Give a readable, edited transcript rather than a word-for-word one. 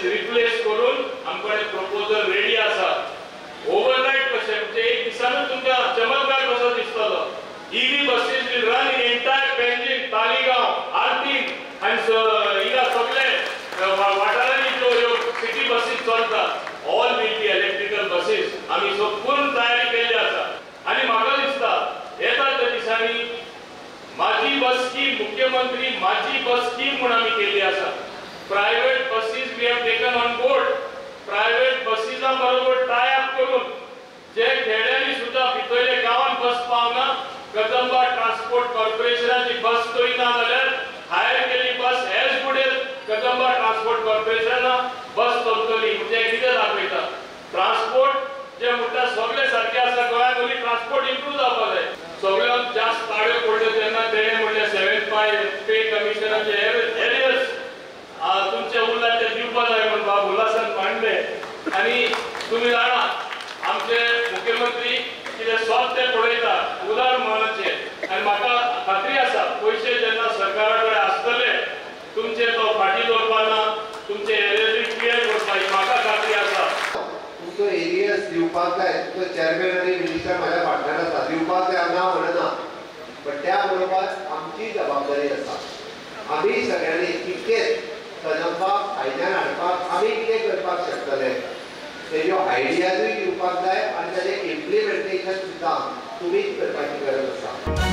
Buses replace करून आमकडे proposal ready आसा ओवरनाइट कशें म्हणजे एक दिसानूच तुमकां चमत्कार कसो दिसतलो EV buses will run in entire Panjim Taleigao आर्थिंग आनी हिला सगळे वाठारांनी ज्यो सिटी बसीस चलतात all will be electrical buses आमी संपूर्ण तयारी केल्ली आसा आनी म्हाका दिसता येता त्या दिसांनी माझी बस स्कीम मुख्यमंत्री माझी बस स्कीम म्हणून आमी केल्ली आसा private buses we have taken on board private बसीसां बरोबर टाय अप करून जे खेड्यांनी सुद्धा भितरले गांवांत बस पावना कदंबा ट्रान्सपोर्ट कॉर्पोरेशनाची बस तरी ना जाल्यार हायर केल्ली bus as good as Kadamba transport कॉर्पोरेशना बस चलतली म्हणजे कितें दाखयता ट्रान्सपोर्ट जे म्हणटा सगळे सारखे आसा गोंयांत ओन्ली ट्रान्सपोर्ट इम्प्रूव जावपाक जाय सगळ्यांत जास्त ताळ्यो पडल्यो तेन्ना तेणें म्हणलें 7 पे कमिशनाचे एरियर्स तुमचे उरला ते दिवपा जाय म्हणून बाब उल्हासान मांडले आनी तुमी जाणा आमचे मुख्यमंत्री कितें स्वत ते पळयता उदार मनाचे आनी म्हाका खात्री आसा पयशे जेन्ना सरकारा कडेन आसतले तुमचे तो फाटी दवरपाना तुमचे एरियर्स क्लियर करपाची म्हाका खात्री आसा तुमचो एरियस दिवपाक जाय तुमचो चेअरमॅन आनी मिनिस्टर म्हाज्या फाटल्यान आसा दिवपाक जाय ना म्हणना पण त्या बरोबर आमची जबाबदारी आसा आमी सगळ्यांनी तितकेच कदंबाक फायद्यान हाडपाक आमी कितें करपाक शकतले तेज्यो आयडियाजूय दिवपाक जाय आनी ताजें इम्प्लिमेंटेशन सुद्दां तुमीच करपाची गरज आसा.